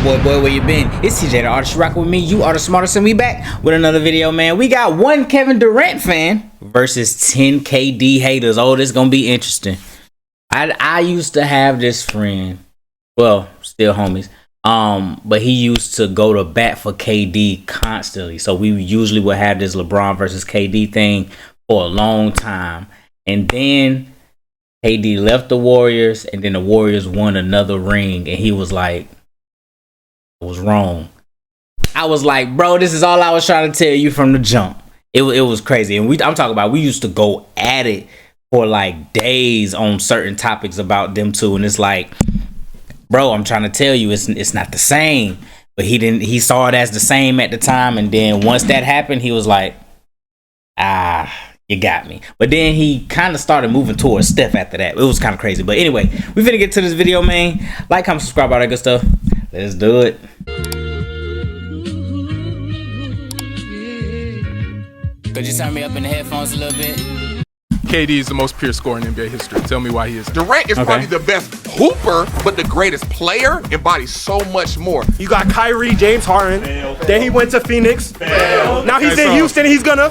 boy, where you been? It's TeeJay, the artist. You rockin' with me. You are the smartest, and we back with another video, man. We got one Kevin Durant fan versus 10 KD haters. Oh, this gonna be interesting. I used to have this friend, well, still homies. But he used to go to bat for KD constantly. So we usually would have this LeBron versus KD thing for a long time. And then KD left the Warriors, and then the Warriors won another ring, and he was like, I was wrong. I was like, bro, this is all I was trying to tell you from the jump. It was crazy. And I'm talking about, we used to go at it for like days on certain topics about them two. And it's like, bro, I'm trying to tell you, it's not the same. But he saw it as the same at the time. And then once that happened, he was like, you got me. But then he kind of started moving towards Steph after that. It was kind of crazy. But anyway, we finna get to this video, man. Like, comment, subscribe, all that good stuff. Let's do it. Could you turn me up in the headphones a little bit? KD is the most pure scorer in NBA history. Tell me why he is. Durant is probably the best hooper, but the greatest player, embodies so much more. You got Kyrie, James Harden. Then he went to Phoenix. Now he's in Houston. He's gonna.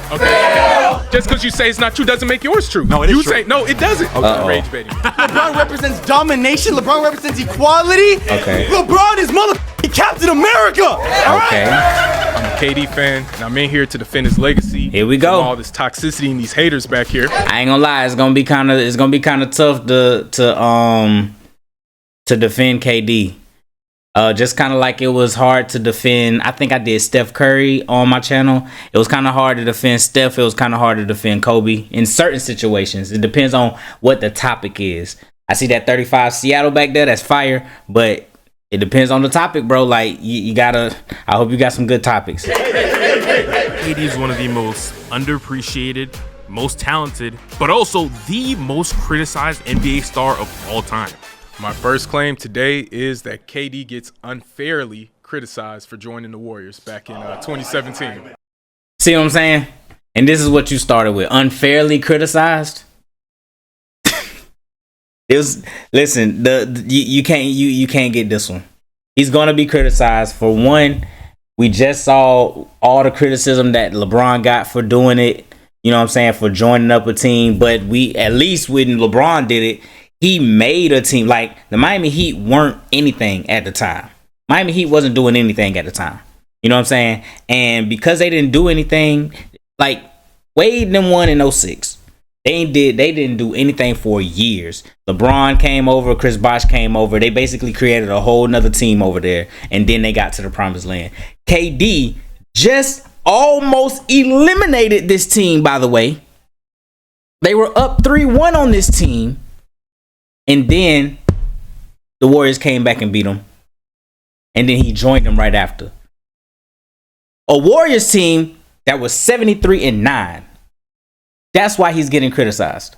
Just because you say it's not true doesn't make yours true. No, it is you true. say no, it doesn't. Rage baiting. LeBron represents domination. LeBron represents equality. Okay. LeBron is motherfucking Captain America. Okay. I'm a KD fan, and I'm in here to defend his legacy. Here we go. From all this toxicity and these haters back here. I ain't gonna lie, it's gonna be kind of tough to defend KD. Just kind of like it was hard to defend. I think I did Steph Curry on my channel. It was kind of hard to defend Steph. It was kind of hard to defend Kobe in certain situations. It depends on what the topic is. I see that 35 Seattle back there. That's fire, but it depends on the topic, bro. Like you gotta. I hope you got some good topics. KD is one of the most underappreciated, most talented, but also the most criticized NBA star of all time. My first claim today is that KD gets unfairly criticized for joining the Warriors back in 2017. See what I'm saying? And this is what you started with: unfairly criticized. It was, listen, you can't get this one. He's gonna be criticized for one. We just saw all the criticism that LeBron got for doing it. You know what I'm saying, for joining up a team. But at least when LeBron did it, he made a team. Like the Miami Heat weren't anything at the time. Miami Heat wasn't doing anything at the time. You know what I'm saying? And because they didn't do anything, like Wade them won in 06. They didn't do anything for years. LeBron came over, Chris Bosh came over. They basically created a whole nother team over there, and then they got to the promised land. KD just almost eliminated this team, by the way. They were up 3-1 on this team, and then the Warriors came back and beat them. And then he joined them right after. A Warriors team that was 73-9. That's why he's getting criticized.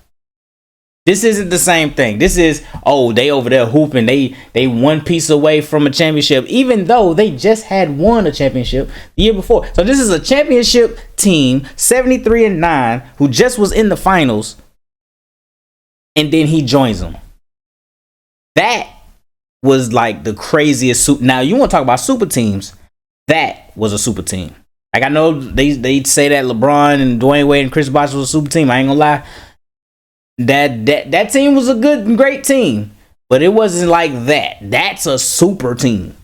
This isn't the same thing. This is, oh, they over there hooping. They one piece away from a championship, even though they just had won a championship the year before. So this is a championship team, 73-9, who just was in the finals, and then he joins them. That was like the craziest. Now you want to talk about super teams? That was a super team. Like, I know they say that LeBron and Dwayne Wade and Chris Bosh was a super team. I ain't gonna lie. That team was a good and great team, but it wasn't like that. That's a super team.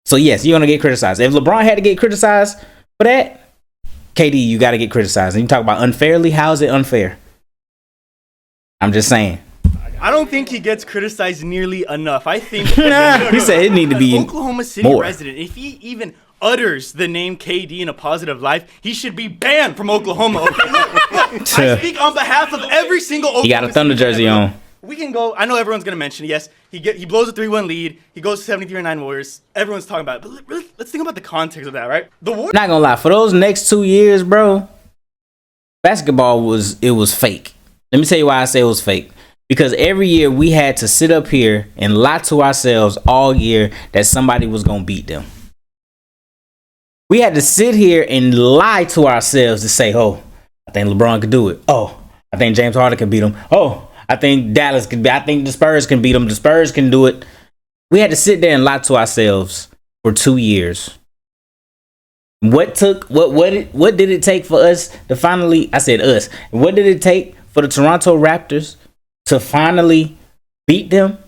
So yes, you're gonna get criticized. If LeBron had to get criticized for that, KD, you gotta get criticized. And you talk about unfairly. How is it unfair? I'm just saying. I don't think he gets criticized nearly enough. I think he said it need to be Oklahoma City more. resident. If he even utters the name KD in a positive light, he should be banned from Oklahoma. I speak on behalf of every single Oklahoma. He got a Thunder jersey on. We can go. I know everyone's gonna mention it. Yes, he blows a 3-1 lead. He goes to 73-9 Warriors. Everyone's talking about it. But really, let's think about the context of that, right? The Warriors. Not gonna lie, for those next 2 years, bro, basketball was fake. Let me tell you why I say it was fake. Because every year we had to sit up here and lie to ourselves all year that somebody was gonna beat them. We had to sit here and lie to ourselves to say, oh, I think LeBron could do it. Oh, I think James Harden can beat him. Oh, I think Dallas can be. I think the Spurs can beat them. The Spurs can do it. We had to sit there and lie to ourselves for 2 years. What did it take for us to finally, I said us, what did it take for the Toronto Raptors to finally beat them?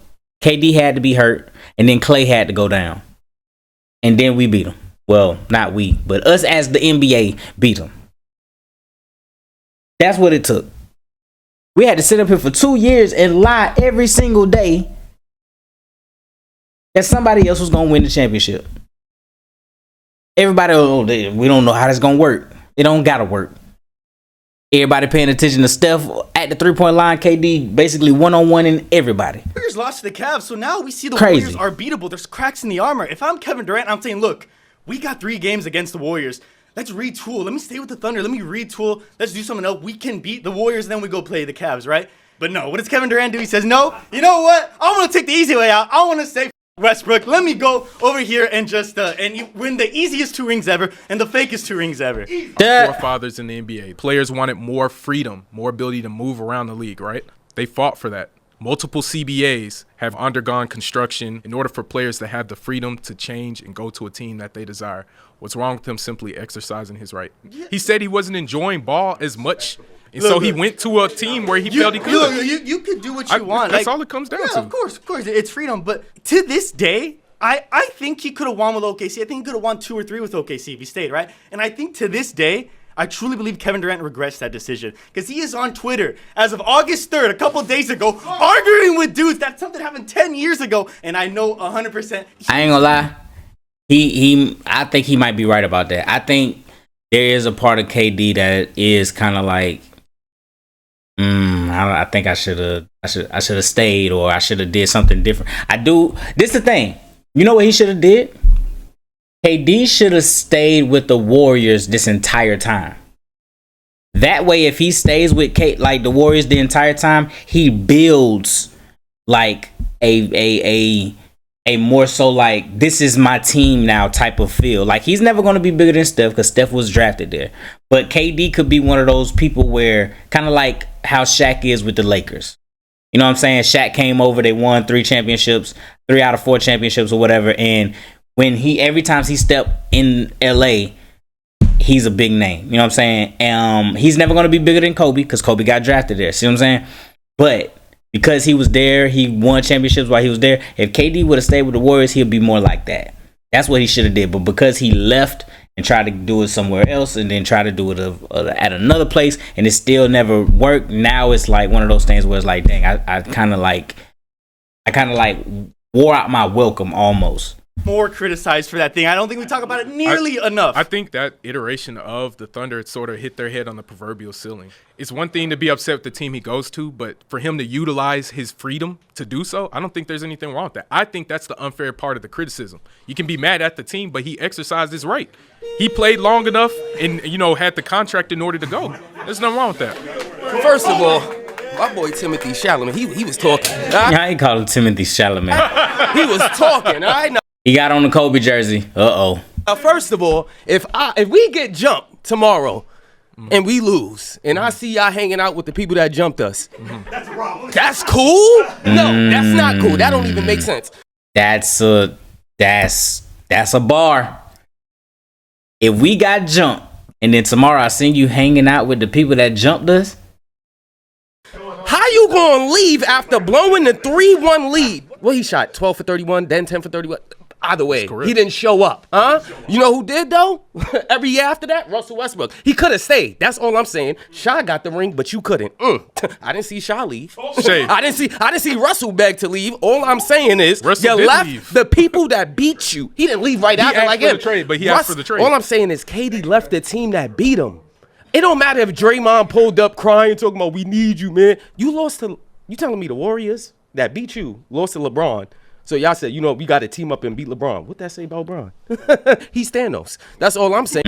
KD had to be hurt, and then Klay had to go down. And then we beat them. Well, not we, but us as the NBA beat them. That's what it took. We had to sit up here for 2 years and lie every single day that somebody else was going to win the championship. Everybody, we don't know how that's going to work. It don't got to work. Everybody paying attention to Steph at the 3-point line. KD basically one-on-one in everybody. Warriors lost to the Cavs, so now we see the Crazy. Warriors are beatable. There's cracks in the armor. If I'm Kevin Durant, I'm saying, look, we got 3 games against the Warriors. Let's retool. Let me stay with the Thunder. Let me retool. Let's do something else. We can beat the Warriors, and then we go play the Cavs, right? But no, what does Kevin Durant do? He says, no, you know what? I want to take the easy way out. I want to say Westbrook. Let me go over here and just and win the easiest 2 rings ever and the fakest 2 rings ever. Forefathers in the NBA. Players wanted more freedom, more ability to move around the league, right? They fought for that. Multiple CBAs have undergone construction in order for players to have the freedom to change and go to a team that they desire. What's wrong with him simply exercising his right? He said he wasn't enjoying ball as much, and so he went to a team where he felt he could. You could do what you want. That's all it comes down to. Of course. It's freedom. But to this day, I think he could have won with OKC. I think he could have won 2 or 3 with OKC if he stayed, right? And I think to this day, I truly believe Kevin Durant regrets that decision because he is on Twitter as of August 3rd, a couple days ago, arguing with dudes. That's something happened 10 years ago, and I know 100%. I ain't gonna lie. I think he might be right about that. I think there is a part of KD that is kind of like, I think I should have stayed, or I should have did something different. I do. This is the thing. You know what he should have did? KD should have stayed with the Warriors this entire time. That way, if he stays with the Warriors the entire time, he builds like a more so like, this is my team now type of feel. Like, he's never going to be bigger than Steph because Steph was drafted there. But KD could be one of those people where, kind of like how Shaq is with the Lakers. You know what I'm saying? Shaq came over, they won 3 championships, 3 out of 4 championships or whatever. And every time he stepped in LA, he's a big name. You know what I'm saying? He's never going to be bigger than Kobe because Kobe got drafted there. See what I'm saying? But because he was there, he won championships while he was there. If KD would have stayed with the Warriors, he'll be more like that. That's what he should have did. But because he left and tried to do it somewhere else and then try to do it at another place and it still never worked, now it's like one of those things where it's like, dang, I kind of like wore out my welcome almost. More criticized for that thing. I don't think we talk about it nearly enough. I think that iteration of the Thunder sort of hit their head on the proverbial ceiling. It's one thing to be upset with the team he goes to, but for him to utilize his freedom to do so, I don't think there's anything wrong with that. I think that's the unfair part of the criticism. You can be mad at the team, but he exercised his right. He played long enough and, had the contract in order to go. There's nothing wrong with that. First of all, my boy Timothy Chalamet, he was talking. I ain't call him Timothy Chalamet. He was talking, all right? He got on the Kobe jersey. First of all, if we get jumped tomorrow and we lose, and I see y'all hanging out with the people that jumped us, that's cool? No, that's not cool. That don't even make sense. That's a bar. If we got jumped and then tomorrow I see you hanging out with the people that jumped us, how you gonna leave after blowing the 3-1 lead? Well, he shot 12 for 31, then 10 for 31. Either way, he didn't show up. You know who did, though? Every year after that, Russell Westbrook. He could have stayed. That's all I'm saying. Sha got the ring, but you couldn't. I didn't see Sha leave. I didn't see Russell beg to leave. All I'm saying is Russell you left leave. the people that beat you. He didn't leave right after like him. He asked for the trade. All I'm saying is KD left the team that beat him. It don't matter if Draymond pulled up crying, talking about, we need you, man. You telling me the Warriors that beat you lost to LeBron. So y'all said, we got to team up and beat LeBron. What that say about LeBron? He's Thanos. That's all I'm saying.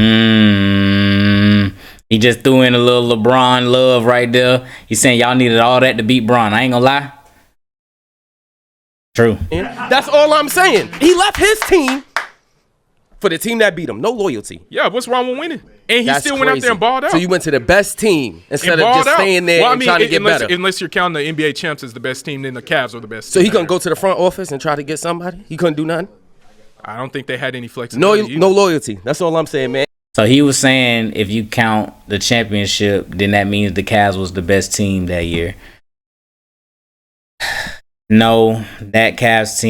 He just threw in a little LeBron love right there. He's saying y'all needed all that to beat Bron. I ain't gonna lie. True. And that's all I'm saying. He left his team for the team that beat him. No loyalty. Yeah, what's wrong with winning? And he still went out there and balled out. So you went to the best team instead of just staying there and trying to get better. Unless you're counting the NBA champs as the best team, then the Cavs are the best So team. he couldn't go to the front office and try to get somebody? He couldn't do nothing? I don't think they had any flexibility. No loyalty. That's all I'm saying, man. So he was saying if you count the championship, then that means the Cavs was the best team that year. No, that Cavs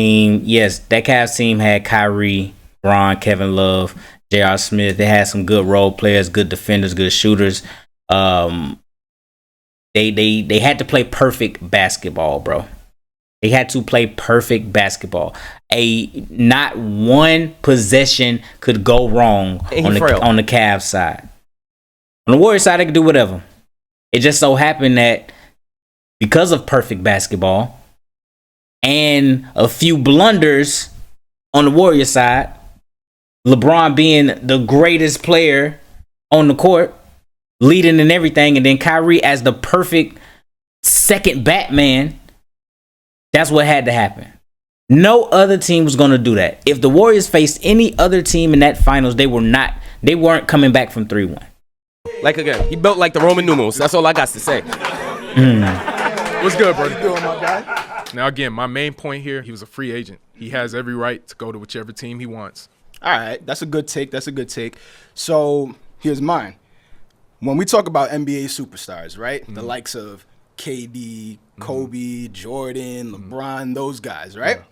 team had Kyrie, Ron, Kevin Love, J.R. Smith. They had some good role players, good defenders, good shooters. They had to play perfect basketball, bro. They had to play perfect basketball. Not one possession could go wrong on the Cavs side. On the Warriors side, they could do whatever. It just so happened that because of perfect basketball and a few blunders on the Warriors side, LeBron being the greatest player on the court, leading in everything, and then Kyrie as the perfect second Batman, that's what had to happen. No other team was going to do that. If the Warriors faced any other team in that finals, they weren't coming back from 3-1. Like again, he built like the Roman numerals. That's all I got to say. What's good, bro? Doing, my guy? Now again, my main point here, he was a free agent. He has every right to go to whichever team he wants. All right, that's a good take. So here's mine. When we talk about NBA superstars, right? The likes of KD, Kobe, Jordan, LeBron, those guys, right? Yeah.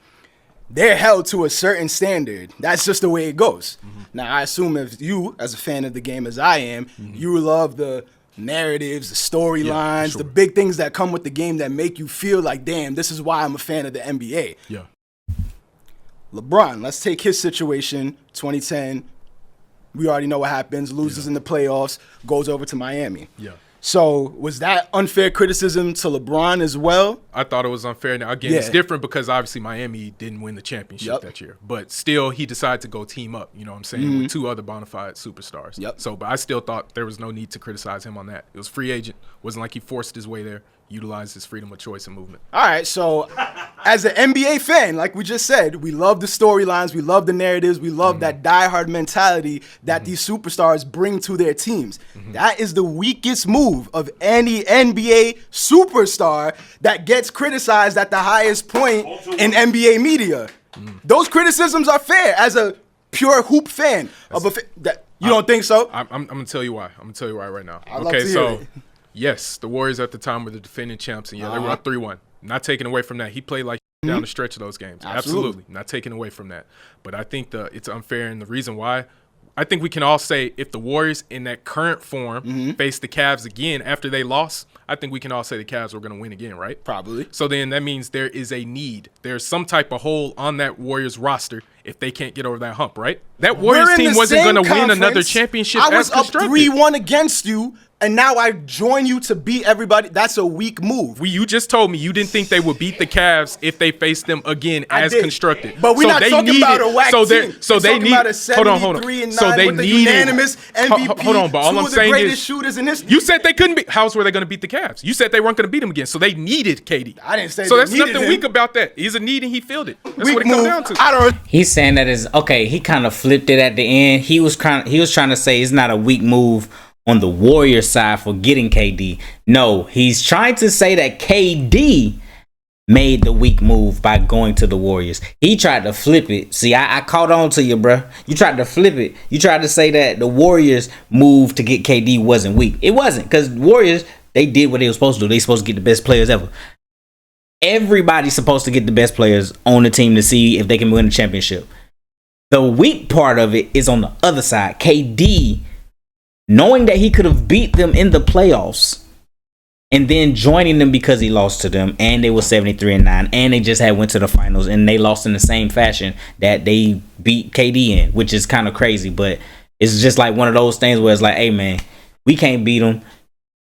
They're held to a certain standard. That's just the way it goes. Now, I assume if you, as a fan of the game as I am, you love the narratives, the storylines, the big things that come with the game that make you feel like, damn, this is why I'm a fan of the NBA. Yeah. LeBron, let's take his situation, 2010. We already know what happens. Loses in the playoffs, goes over to Miami. Yeah. So was that unfair criticism to LeBron as well? I thought it was unfair. Now, again, it's different because obviously Miami didn't win the championship that year. But still, he decided to go team up, you know what I'm saying, with two other bona fide superstars. So, but I still thought there was no need to criticize him on that. It was free agent. Wasn't like he forced his way there. Utilized his freedom of choice and movement. All right, so as an NBA fan, like we just said, we love the storylines, we love the narratives, we love that diehard mentality that these superstars bring to their teams. That is the weakest move of any NBA superstar that gets criticized at the highest point in NBA media. Those criticisms are fair as a pure hoop fan. You don't think so? I'm going to tell you why. I'm going to tell you why right now. I'd love to hear it. Yes, the Warriors at the time were the defending champs, and they were up 3-1. Not taking away from that. He played like down the stretch of those games. Absolutely. Not taking away from that. But I think it's unfair, and the reason why, I think we can all say if the Warriors in that current form face the Cavs again after they lost, I think we can all say the Cavs were going to win again, right? Probably. So then that means there is a need. There's some type of hole on that Warriors roster if they can't get over that hump, right? That Warriors team wasn't going to win another championship as constructed. I was up 3-1 against you. And now I join you to beat everybody. That's a weak move. You just told me you didn't think they would beat the Cavs if they faced them again as constructed. But we're not talking about a whack team. So they need about a 73-9 So they with the unanimous MVP. Hold on, but all I'm saying is shooters in this. You said they couldn't beat. How were they going to beat the Cavs? You said they weren't going to beat them again. So they needed KD. I didn't say so. They That's needed nothing him. weak about that. He's a need and he filled it. That's weak what it comes down to. I don't. He's saying that is okay. He kind of flipped it at the end. He was trying to say it's not a weak move on the Warriors side for getting KD. No, he's trying to say that KD made the weak move by going to the Warriors. He tried to flip it. See, I caught on to you, bro. You tried to flip it. You tried to say that the Warriors move to get KD wasn't weak. It wasn't, because Warriors, they did what they were supposed to do. They supposed to get the best players ever. Everybody's supposed to get the best players on the team to see if they can win the championship. The weak part of it is on the other side. KD, knowing that he could have beat them in the playoffs and then joining them because he lost to them, and they were 73-9, and they just had went to the finals, and they lost in the same fashion that they beat KD in, which is kind of crazy. But it's just like one of those things where it's like, hey man, we can't beat them.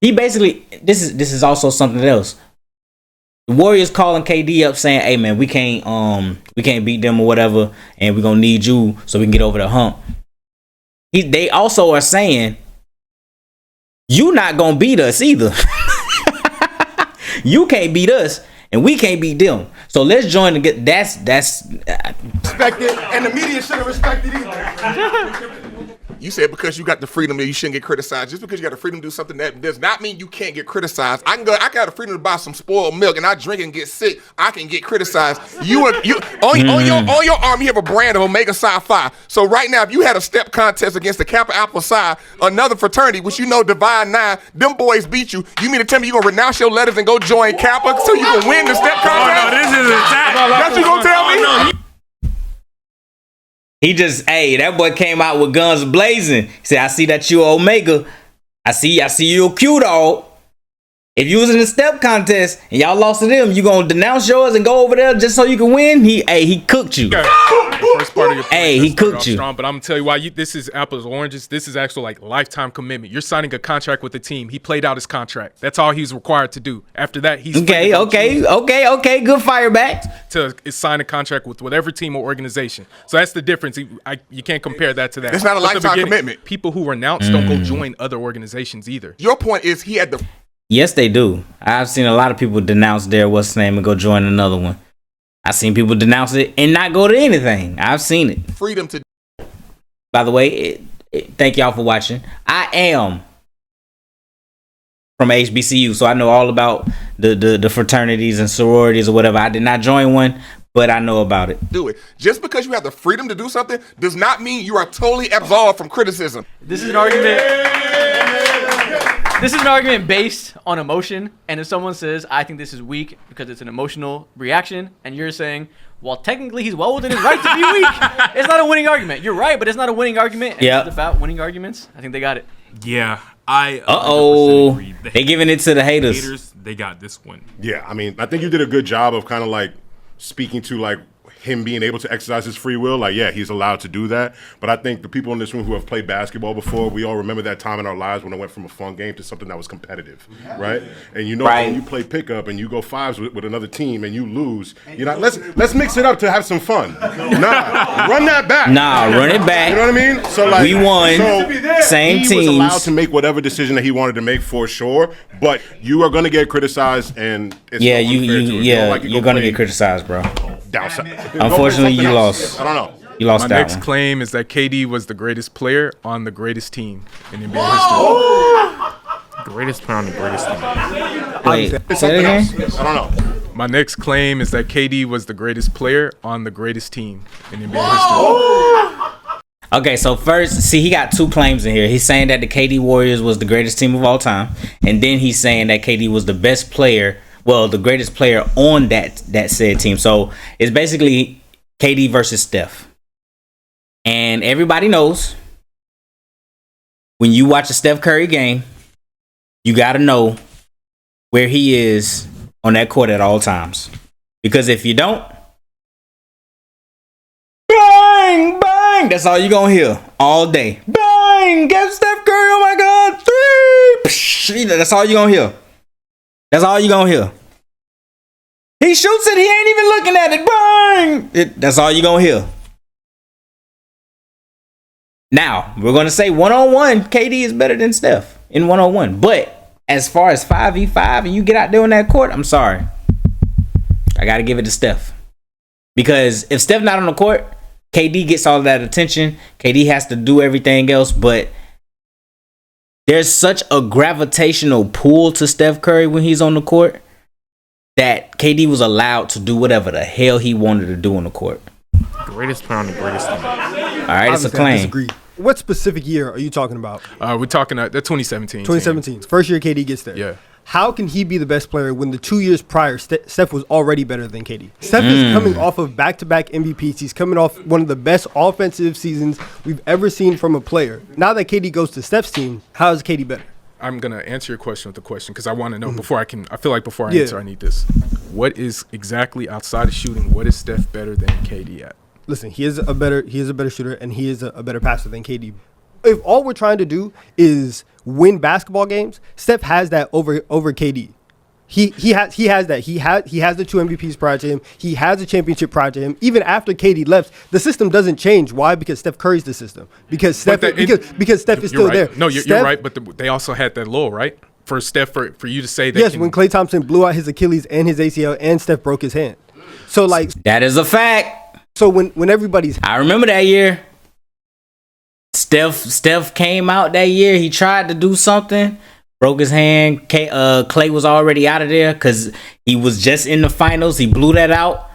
He basically, this is also something else. The Warriors calling KD up saying, hey man, we can't beat them or whatever, and we're gonna need you so we can get over the hump. They also are saying, you not gonna beat us either. You can't beat us, and we can't beat them. So let's join and get that's respected, and the media should have respected either. You said because you got the freedom that you shouldn't get criticized. Just because you got the freedom to do something that does not mean you can't get criticized. I got the freedom to buy some spoiled milk and I drink and get sick. I can get criticized. On your arm, you have a brand of Omega Psi Phi. So right now, if you had a step contest against the Kappa Alpha Psi, another fraternity, which you know Divine 9, them boys beat you. You mean to tell me you're gonna renounce your letters and go join Kappa so you can win the step contest? Oh, no, this is attack. That's what you gonna tell me? He just, that boy came out with guns blazing. He said, I see that you Omega. I see you a Q dog. If you was in the step contest and y'all lost to them, you gonna denounce yours and go over there just so you can win? He cooked you. First part of your point, he cooked you. Strong, but I'm gonna tell you why. This is apples and oranges. This is actual like lifetime commitment. You're signing a contract with the team. He played out his contract. That's all he's required to do. After that, he's okay. Good fire back to sign a contract with whatever team or organization. So that's the difference. You can't compare that to that. It's not a lifetime commitment. People who renounce don't go join other organizations either. Your point is he had the. Yes, they do. I've seen a lot of people denounce their what's name and go join another one. I've seen people denounce it and not go to anything. I've seen it. Freedom to. By the way, thank y'all for watching. I am from HBCU, so I know all about the fraternities and sororities or whatever. I did not join one, but I know about it. Do it. Just because you have the freedom to do something does not mean you are totally absolved from criticism. This is an argument. This is an argument based on emotion, and if someone says, I think this is weak because it's an emotional reaction, and you're saying, well, technically he's well within his right to be weak, it's not a winning argument. You're right, but it's not a winning argument. And yeah. It's about winning arguments. I think they got it. Yeah, they giving it to the haters. Haters, they got this one. Yeah, I mean, I think you did a good job of kind of like speaking to like him being able to exercise his free will. Like, yeah, he's allowed to do that. But I think the people in this room who have played basketball before, we all remember that time in our lives when it went from a fun game to something that was competitive, right? And you know, when you play pickup and you go fives with another team and you lose, you're not, let's mix it up to have some fun. Nah, run that back. Nah, run it back. You know what I mean? So like, we won. Same teams. He was allowed to make whatever decision that he wanted to make for sure. But you are going to get criticized, and it's you're going to get criticized, bro. Downside. Unfortunately, you lost. I don't know. You lost My that next one. claim is that KD was the greatest player on the greatest team in NBA history. Greatest player on the greatest team. Wait, say it again? I don't know. My next claim is that KD was the greatest player on the greatest team in NBA history. Okay, so first, see, he got two claims in here. He's saying that the KD Warriors was the greatest team of all time, and then he's saying that KD was the best player, well, the greatest player on that said team. So it's basically KD versus Steph. And everybody knows when you watch a Steph Curry game, you got to know where he is on that court at all times. Because if you don't, bang, bang, that's all you're going to hear all day. Bang, get Steph Curry, oh my God, three. Psh, that's all you're going to hear. That's all you're going to hear. He shoots it, he ain't even looking at it. Bang! That's all you're going to hear. Now, we're going to say one-on-one, KD is better than Steph in one-on-one. But as far as 5v5 and you get out there on that court, I'm sorry. I got to give it to Steph. Because if Steph not on the court, KD gets all of that attention. KD has to do everything else. But there's such a gravitational pull to Steph Curry when he's on the court that KD was allowed to do whatever the hell he wanted to do on the court. Greatest player on the greatest team. All right, it's a claim. Disagree. What specific year are you talking about? We're talking the 2017. 2017. First year KD gets there. Yeah. How can he be the best player when the 2 years prior, Steph was already better than KD? Steph is coming off of back-to-back MVPs. He's coming off one of the best offensive seasons we've ever seen from a player. Now that KD goes to Steph's team, how is KD better? I'm going to answer your question with a question because I want to know before I feel like before I answer, I need this. What is exactly outside of shooting, what is Steph better than KD at? Listen, he is a better shooter and he is a better passer than KD. If all we're trying to do is win basketball games, Steph has that over KD. He has that. He has the 2 MVPs prior to him. He has a championship prior to him. Even after KD left, the system doesn't change. Why? Because Steph Curry's the system. Because Steph is still right. there. No, you're right. But they also had that lull, right? For Steph, for you to say that. Yes, when Klay Thompson blew out his Achilles and his ACL, and Steph broke his hand. So like that is a fact. So when everybody's, I remember that year. Steph came out that year. He tried to do something, broke his hand. Clay was already out of there because he was just in the finals. He blew that out.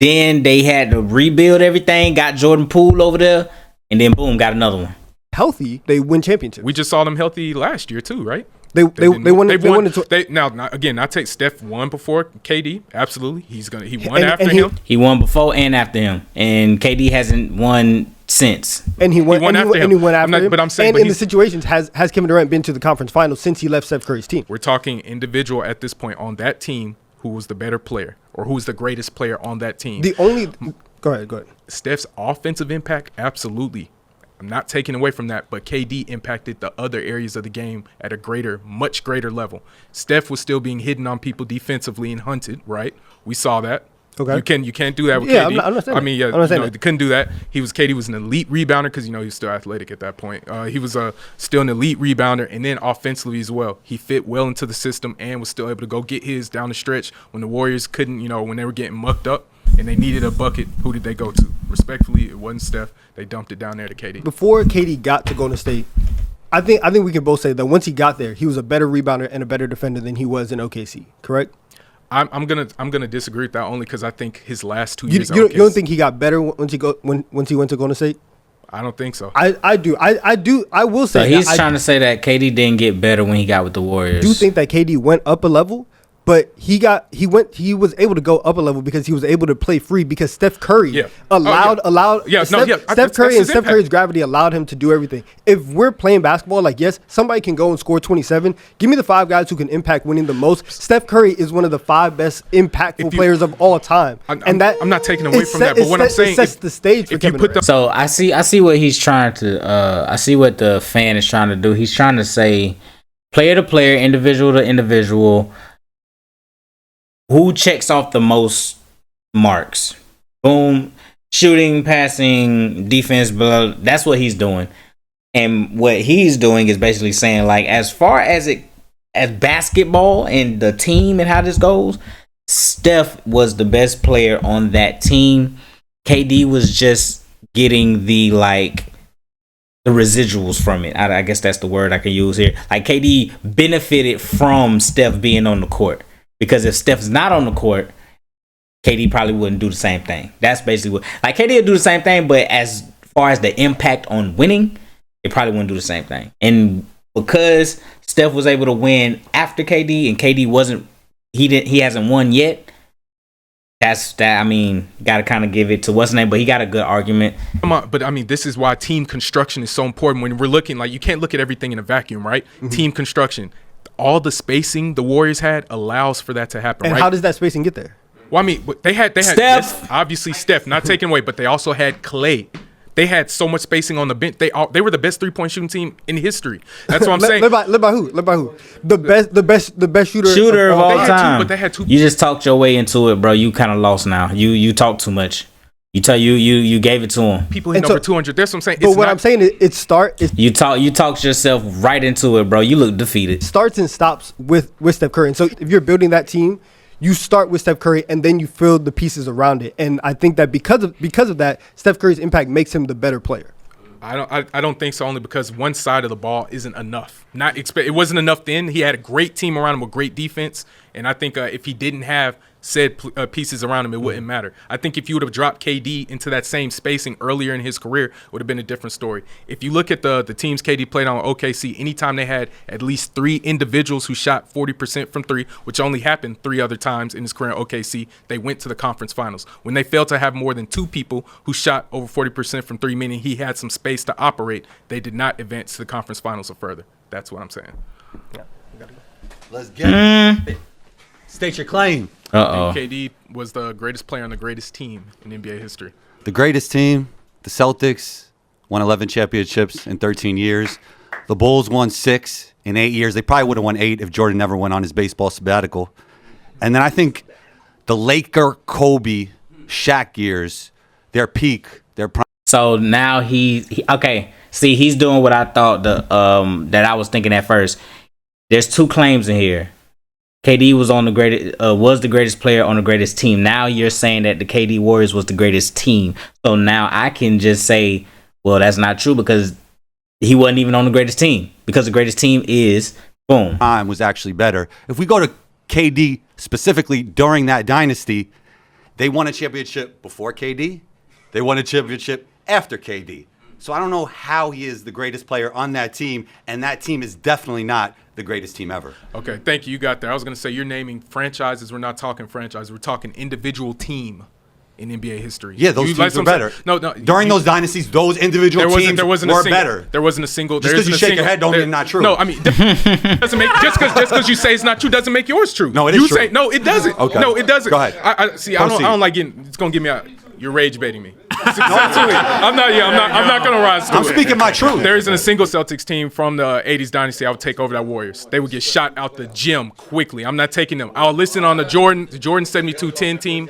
Then they had to rebuild everything. Got Jordan Poole over there, and then boom, got another one. Healthy, they win championships. We just saw them healthy last year too, right? They won. Now take Steph won before KD. Absolutely, he won after him. He won before and after him, and KD hasn't won since. And he won after him. But I'm saying, and in the situations, has Kevin Durant been to the conference finals since he left Steph Curry's team? We're talking individual at this point on that team. Who was the better player, or who was the greatest player on that team? Go ahead. Steph's offensive impact, absolutely. I'm not taking away from that, but KD impacted the other areas of the game at a much greater level. Steph was still being hidden on people defensively and hunted, right? We saw that. Okay. You can't do that with KD. KD. I'm not saying they couldn't do that. KD was an elite rebounder because he was still athletic at that point. He was still an elite rebounder, and then offensively as well. He fit well into the system and was still able to go get his down the stretch when the Warriors couldn't. When they were getting mucked up and they needed a bucket, who did they go to? Respectfully, it wasn't Steph. They dumped it down there to KD. Before KD got to Golden State, I think we can both say that once he got there, he was a better rebounder and a better defender than he was in OKC. Correct? I'm gonna disagree with that only because I think his last 2 years. You don't think he got better once he went to Golden State? I don't think so. I do. I will say. So he's trying to say that KD didn't get better when he got with the Warriors. I do think that KD went up a level, but he was able to go up a level because he was able to play free because Steph Curry allowed Steph Curry and Steph Curry's gravity allowed him to do everything. If we're playing basketball, yes, somebody can go and score 27. Give me the 5 guys who can impact winning the most. Steph Curry is one of the 5 best impactful players of all time. I'm not taking away from that, but what I'm saying it sets the stage for Kevin Durant. So I see what he's trying to. I see what the fan is trying to do. He's trying to say, player to player, individual to individual. Who checks off the most marks? Boom. Shooting, passing, defense, blah. That's what he's doing. And what he's doing is basically saying, as far as basketball and the team and how this goes, Steph was the best player on that team. KD was just getting the residuals from it. I guess that's the word I can use here. KD benefited from Steph being on the court. Because if Steph's not on the court, KD probably wouldn't do the same thing. That's basically what KD would do the same thing, but as far as the impact on winning, it probably wouldn't do the same thing. And because Steph was able to win after KD and KD he hasn't won yet. Gotta kind of give it to what's his name, but he got a good argument. Come on, but this is why team construction is so important when we're looking you can't look at everything in a vacuum, right? Mm-hmm. Team construction. All the spacing the Warriors had allows for that to happen. And right? how does that spacing get there? Well, they had Steph. Yes, obviously Steph, not taken away, but they also had Clay. They had so much spacing on the bench. They were the best 3-point shooting team in history. That's what I'm saying. Led by who? The best shooter of all time. But they had 2. You just talked your way into it, bro. You kind of lost now. You talk too much. You gave it to him. People hit over 200. That's what I'm saying. But what I'm saying is you talked yourself right into it, bro. You look defeated. Starts and stops with Steph Curry. And so if you're building that team, you start with Steph Curry and then you fill the pieces around it. And I think that because of that, Steph Curry's impact makes him the better player. I don't think so, only because one side of the ball isn't enough. It wasn't enough then. He had a great team around him with great defense, and I think if he didn't have said pieces around him, it wouldn't matter. I think if you would have dropped KD into that same spacing earlier in his career, it would have been a different story. If you look at the teams KD played on OKC, anytime they had at least 3 individuals who shot 40% from 3, which only happened 3 other times in his career at OKC, they went to the conference finals. When they failed to have more than 2 people who shot over 40% from 3, meaning he had some space to operate, they did not advance to the conference finals or further. That's what I'm saying. Yeah, let's get it. State your claim. KD was the greatest player on the greatest team in NBA history. The greatest team, the Celtics, won 11 championships in 13 years. The Bulls won 6 in 8 years. They probably would have won 8 if Jordan never went on his baseball sabbatical. And then I think the Laker, Kobe, Shaq years, their peak, their prime. So now he okay. See, he's doing what I thought that I was thinking at first. There's 2 claims in here. KD was the greatest player on the greatest team. Now you're saying that the KD Warriors was the greatest team. So now I can just say Well, that's not true because he wasn't even on the greatest team. Because the greatest team is boom. Time was actually better. If we go to KD specifically during that dynasty, they won a championship before KD. They won a championship after KD. So I don't know how he is the greatest player on that team, and that team is definitely not the greatest team ever. Okay, thank you. You got there. I was going to say you're naming franchises. We're not talking franchise. We're talking individual team in NBA history. Yeah, those teams were better. No. During those dynasties, those individual teams were better. There wasn't a single. Just because you shake your head don't mean it's not true. No, I mean, doesn't make just because you say it's not true doesn't make yours true. No, it is true. Say no, it doesn't. Okay. No, it doesn't. Go ahead. I don't like getting. It's gonna give me a. You're rage baiting me. I'm not gonna rise to it. I'm speaking my truth. There isn't a single Celtics team from the 80s dynasty I would take over that Warriors. They would get shot out the gym quickly. I'm not taking them. I'll listen on the Jordan 72-10 team.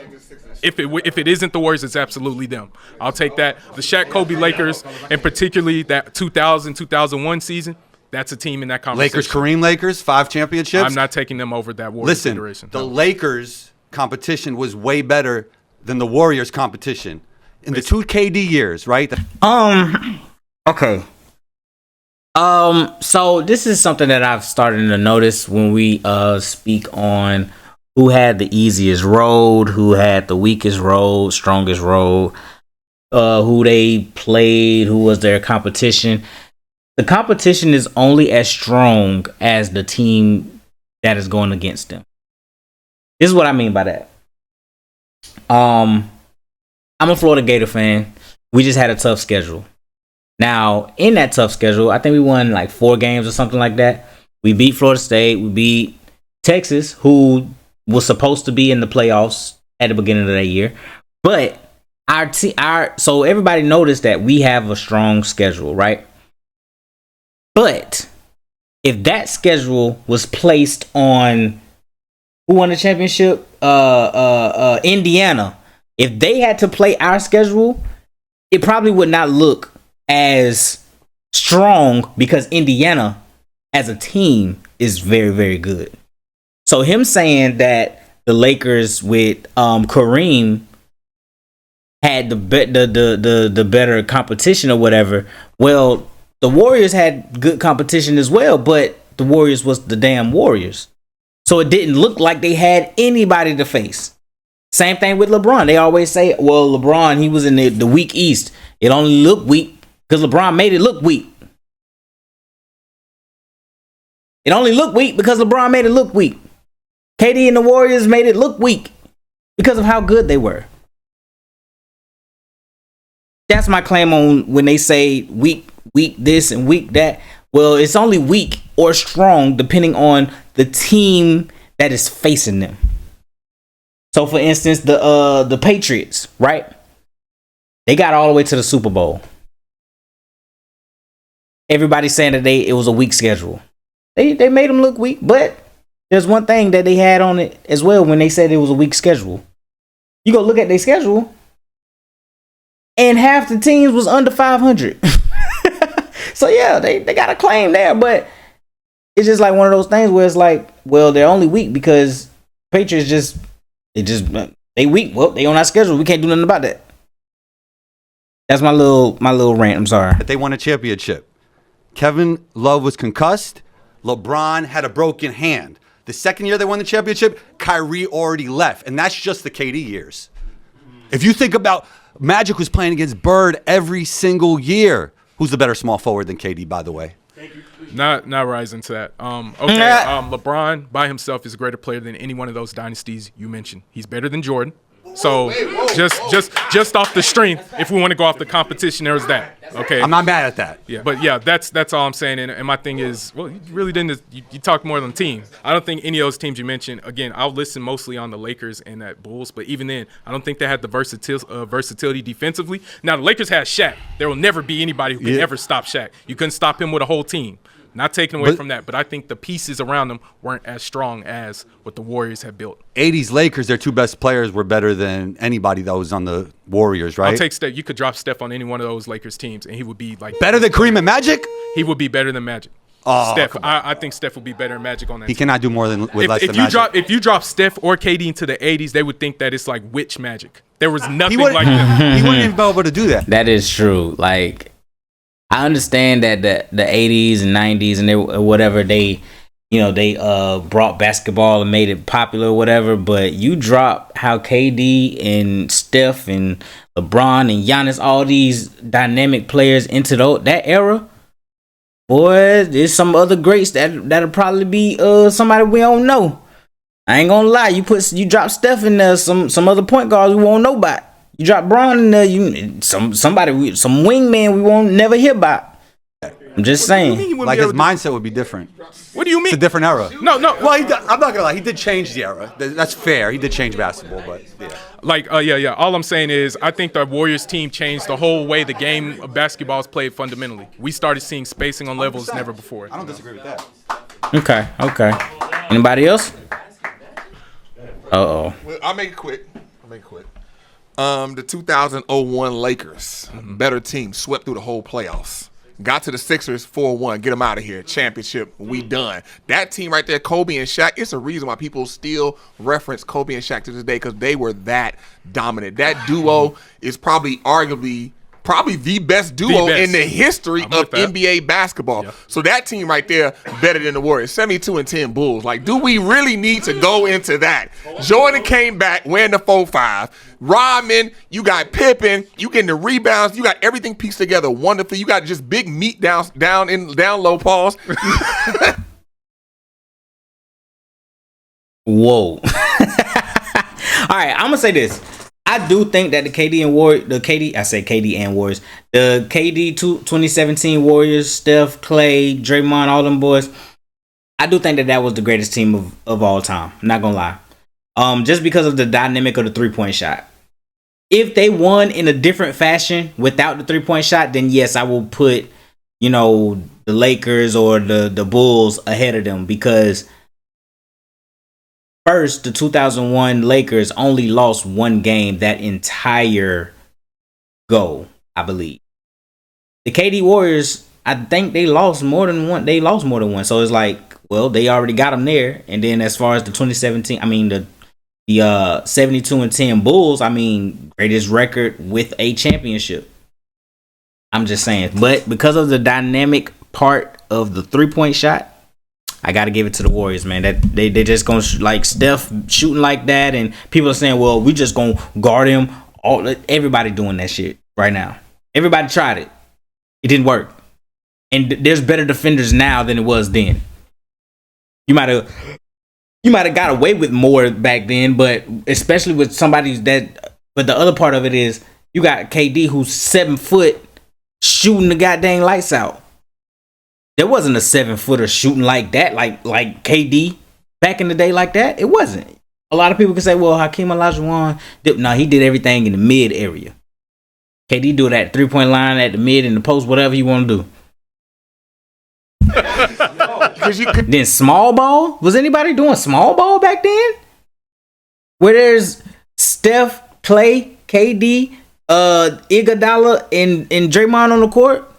If it isn't the Warriors, it's absolutely them. I'll take that. The Shaq Kobe Lakers, and particularly that 2000-2001 season, that's a team in that conversation. Lakers, 5 championships. I'm not taking them over that Warriors Listen, the Lakers competition was way better than the Warriors competition in the 2 KD years, right? Okay. So this is something that I've started to notice when we speak on who had the easiest road, who had the weakest road, strongest road, who they played, who was their competition. The competition is only as strong as the team that is going against them. This is what I mean by that. I'm a Florida Gator fan. We just had a tough schedule. Now, in that tough schedule, I think we won like 4 games or something like that. We beat Florida State. We beat Texas, who was supposed to be in the playoffs at the beginning of that year. But so everybody noticed that we have a strong schedule, right? But if that schedule was placed on who won the championship, Indiana, if they had to play our schedule, it probably would not look as strong because Indiana as a team is very, very good. So him saying that the Lakers with Kareem had the better competition or whatever, well, the Warriors had good competition as well, but the Warriors was the damn Warriors. So it didn't look like they had anybody to face. Same thing with LeBron. They always say, well, LeBron, he was in the weak East. It only looked weak because LeBron made it look weak. It only looked weak because LeBron made it look weak. KD and the Warriors made it look weak because of how good they were. That's my claim on when they say weak this and weak that. Well, it's only weak or strong depending on the team that is facing them. So, for instance, the Patriots, right? They got all the way to the Super Bowl. Everybody's saying that it was a weak schedule. They made them look weak, but there's one thing that they had on it as well when they said it was a weak schedule. You go look at their schedule, and half the teams was under 500. So yeah, they got a claim there, but it's just like one of those things where it's like, well, they're only weak because Patriots they weak. Well, they on our schedule. We can't do nothing about that. That's my little rant. I'm sorry. They won a championship. Kevin Love was concussed. LeBron had a broken hand. The second year they won the championship, Kyrie already left, and that's just the KD years. If you think about, Magic was playing against Bird every single year. Who's the better small forward than KD, by the way? Not rising to that. LeBron by himself is a greater player than any one of those dynasties you mentioned. He's better than Jordan. So just off the strength, if we want to go off the competition, there's that. Okay, I'm not mad at that. Yeah, but yeah, that's all I'm saying. And my thing is, well, you really didn't. You talk more than team. I don't think any of those teams you mentioned. Again, I'll listen mostly on the Lakers and that Bulls. But even then, I don't think they had the versatility defensively. Now the Lakers had Shaq. There will never be anybody who can ever stop Shaq. You couldn't stop him with a whole team. Not taking away from that, but I think the pieces around them weren't as strong as what the Warriors had built. 80s Lakers, their 2 best players were better than anybody that was on the Warriors, right? I'll take Steph. You could drop Steph on any one of those Lakers teams, and he would be like better than Kareem and Magic. He would be better than Magic. Oh, Steph, I think Steph would be better than Magic on that. He team. cannot do more than with less than Magic. If you drop Steph or KD into the 80s, they would think that it's like witch magic. There was nothing like that. He wouldn't even be able to do that. That is true. Like I understand that the 80s and 90s and whatever they brought basketball and made it popular or whatever, but you drop how KD and Steph and LeBron and Giannis, all these dynamic players into that era, boy, there's some other greats that'll probably be somebody we don't know. I ain't gonna lie, you drop Steph in there, some other point guards we won't know about. You drop Braun in there, some wingman we won't never hear about. I'm just saying. Like his mindset would be different. What do you mean? It's a different era. No. Well, I'm not gonna lie. He did change the era. That's fair. He did change basketball, but yeah. Yeah. All I'm saying is, I think the Warriors team changed the whole way the game of basketball is played fundamentally. We started seeing spacing on levels never before. I don't disagree with that. Okay. Anybody else? Well, I'll make it quick. The 2001 Lakers, better team, swept through the whole playoffs. Got to the Sixers 4-1. Get them out of here. Championship. We done. That team right there, Kobe and Shaq, it's a reason why people still reference Kobe and Shaq to this day, because they were that dominant. That duo is probably the best duo in the history of NBA basketball. Yep. So that team right there, better than the Warriors. 72-10 Bulls. Like, do we really need to go into that? Jordan came back wearing the 4-5. Rodman, you got Pippen, you getting the rebounds, you got everything pieced together wonderfully. You got just big meat down low, pause. Whoa. All right, I'm gonna say this. I do think that the KD and 2017 Warriors, Steph, Clay, Draymond, all them boys, I do think that was the greatest team of all time. I'm not gonna lie. Just because of the dynamic of the 3-point shot. If they won in a different fashion without the 3-point shot, then yes, I will put, the Lakers or the Bulls ahead of them, because first, the 2001 Lakers only lost one game that entire go, I believe. The KD Warriors, I think they lost more than one. So it's like, well, they already got them there. And then as far as the 2017, the 72-10 Bulls, greatest record with a championship. I'm just saying. But because of the dynamic part of the 3-point shot, I got to give it to the Warriors, man. That they just going to, like Steph shooting like that, and people are saying, well, we just going to guard him. Everybody doing that shit right now. Everybody tried it. It didn't work. And there's better defenders now than it was then. You might have got away with more back then, but especially with somebody but the other part of it is you got KD who's 7 foot shooting the goddamn lights out. There wasn't a 7-footer shooting like that, like KD back in the day like that. It wasn't. A lot of people can say, well, Hakeem Olajuwon, he did everything in the mid area. KD do that 3-point line at the mid and the post, whatever you want to do. Then small ball? Was anybody doing small ball back then? Where there's Steph, Clay, KD, Iguodala, and Draymond on the court?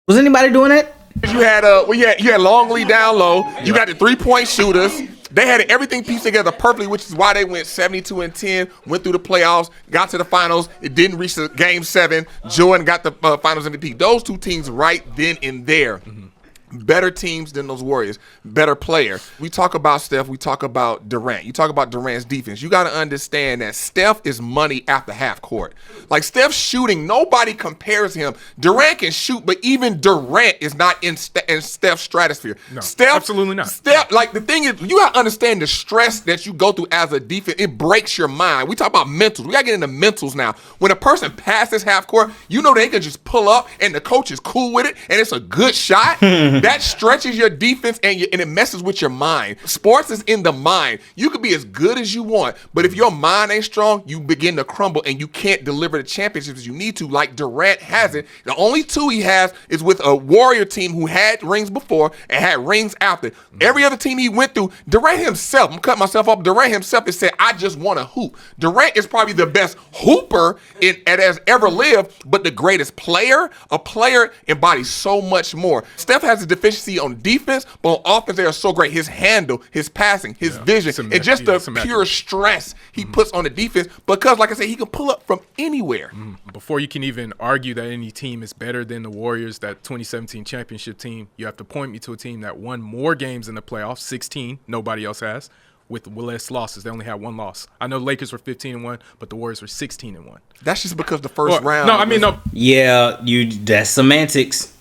Was anybody doing that? You had Longley down low. You got the 3-point shooters. They had everything pieced together perfectly, which is why they went 72-10, went through the playoffs, got to the finals. It didn't reach the game 7. Jordan got the finals MVP. Those two teams right then and there. Mm-hmm. Better teams than those Warriors. Better player. We talk about Steph. We talk about Durant. You talk about Durant's defense. You got to understand that Steph is money after half court. Like Steph's shooting, nobody compares him. Durant can shoot, but even Durant is not in Steph's stratosphere. No, Steph, absolutely not. Steph, like the thing is, you got to understand the stress that you go through as a defense. It breaks your mind. We talk about mentals. We got to get into mentals now. When a person passes half court, they can just pull up and the coach is cool with it and it's a good shot. That stretches your defense and it messes with your mind. Sports is in the mind. You could be as good as you want, but if your mind ain't strong, you begin to crumble and you can't deliver the championships you need to, like Durant hasn't. The only 2 he has is with a Warrior team who had rings before and had rings after. Every other team he went through, Durant himself, I'm cutting myself off, Durant himself has said, I just want to hoop. Durant is probably the best hooper that has ever lived, but the greatest player. A player embodies so much more. Steph has deficiency on defense, but on offense they are so great. His handle, his passing, his vision, and just the pure stress he puts on the defense because, like I said, he can pull up from anywhere. Before you can even argue that any team is better than the Warriors, that 2017 championship team, you have to point me to a team that won more games in the playoffs, 16, nobody else has, with less losses. They only had one loss. I know Lakers were 15-1, but the Warriors were 16-1. That's just because the first round. No, I mean, no. Yeah, that's semantics.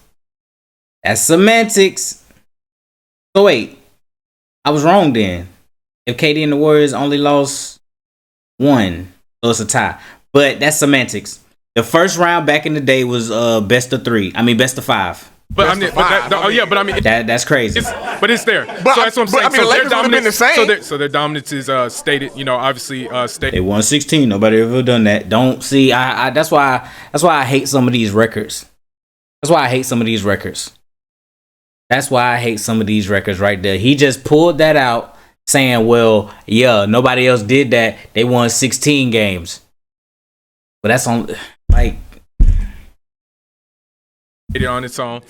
That's semantics. So wait, I was wrong then. If KD and the Warriors only lost one, so it's a tie. But that's semantics. The first round back in the day was best of 3. I mean best of 5. But I mean, that's crazy. But it's there. But, so that's what I'm saying. I mean, So the Lakers would have been the same. So their dominance is stated. Obviously stated. They won 16. Nobody ever done that. Don't see. I that's why I hate some of these records. That's why I hate some of these records. That's why I hate some of these records right there. He just pulled that out, saying, "Well, yeah, nobody else did that. They won 16 games." But that's on like. On its own,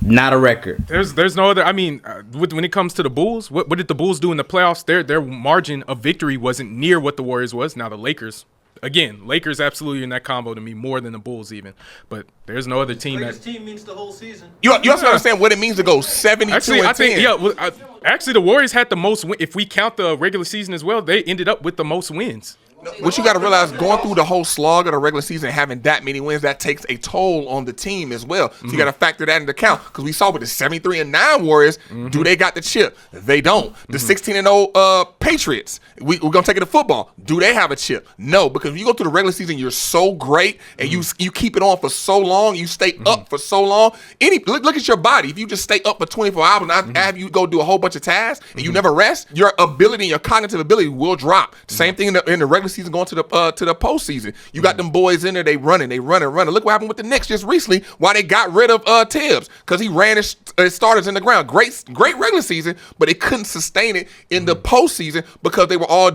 not a record. There's no other. I mean, when it comes to the Bulls, what did the Bulls do in the playoffs? Their margin of victory wasn't near what the Warriors was. Now the Lakers, again, Lakers absolutely in that combo to me more than the Bulls even. But there's no other team. Lakers team means the whole season. You also understand what it means to go 72 actually, and I think 10. Actually, the Warriors had the most. If we count the regular season as well, they ended up with the most wins. What you got to realize, going through the whole slog of the regular season, having that many wins, that takes a toll on the team as well. So you got to factor that into account because we saw with the 73-9 Warriors, do they got the chip? They don't. The 16-0 Patriots, we're gonna take it to football. Do they have a chip? No, because if you go through the regular season, you're so great and you keep it on for so long, you stay up for so long. Look at your body. If you just stay up for 24 hours and I have you go do a whole bunch of tasks and you never rest, your ability, your cognitive ability will drop. Same thing in the regular season going to the postseason. You got them boys in there, they running. Look what happened with the Knicks just recently, why they got rid of Tibbs, because he ran his starters in the ground. Great regular season, but they couldn't sustain it in the postseason because they were all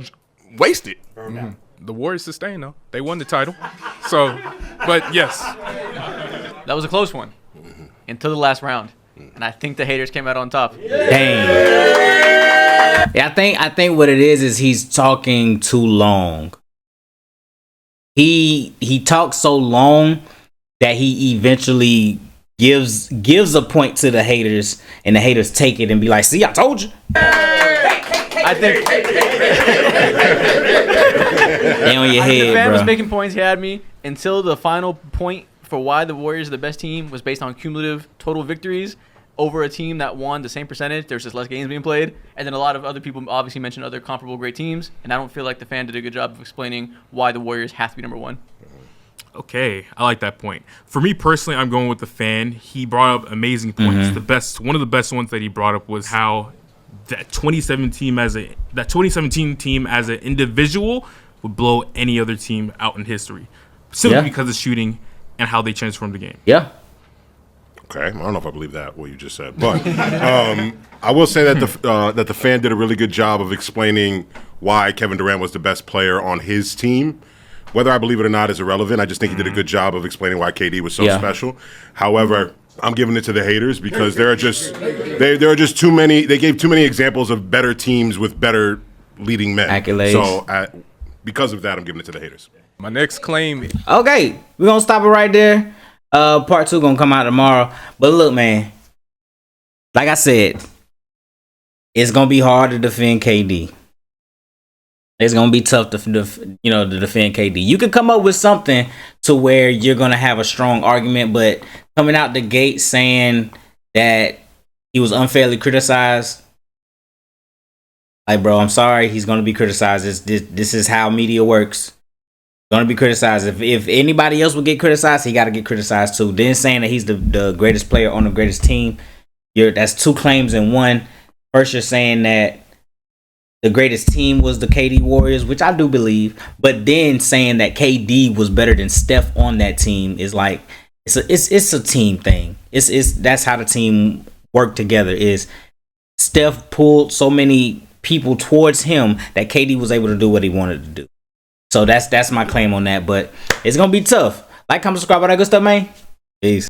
wasted. The Warriors sustained though. They won the title. So, but yes. That was a close one until the last round. And I think the haters came out on top. Dang. Yeah, I think what it is he's talking too long. He talks so long that he eventually gives a point to the haters, and the haters take it and be like, "See, I told you." I think they on your head, the fan bro. was making points. He had me until the final point for why the Warriors are the best team was based on cumulative total victories over a team that won the same percentage. There's just less games being played. And then a lot of other people obviously mentioned other comparable great teams. And I don't feel like the fan did a good job of explaining why the Warriors have to be number one. Okay, I like that point. For me personally, I'm going with the fan. He brought up amazing points. One of the best ones that he brought up was how that 2017 team as an individual would blow any other team out in history, simply because of shooting and how they transformed the game. Yeah. Okay, I don't know if I believe that what you just said, but I will say that the fan did a really good job of explaining why Kevin Durant was the best player on his team. Whether I believe it or not is irrelevant. I just think he did a good job of explaining why KD was so special. However, I'm giving it to the haters because there are just too many. They gave too many examples of better teams with better leading men. Accolades. So because of that, I'm giving it to the haters. My next claim. Okay, we're gonna stop it right there. Part 2 gonna come out tomorrow. But look, man, like I said, it's gonna be hard to defend KD. It's gonna be tough to defend KD. You can come up with something to where you're gonna have a strong argument, but coming out the gate saying that he was unfairly criticized, like, bro, I'm sorry, he's gonna be criticized. This is how media works. Gonna be criticized. If anybody else would get criticized, he got to get criticized too. Then saying that he's the greatest player on the greatest team, that's 2 claims in one. First, you're saying that the greatest team was the KD Warriors, which I do believe, but then saying that KD was better than Steph on that team is like it's a team thing. That's how the team worked together. Is Steph pulled so many people towards him that KD was able to do what he wanted to do. So that's my claim on that, but it's gonna be tough. Like, comment, subscribe, all that good stuff, man. Peace.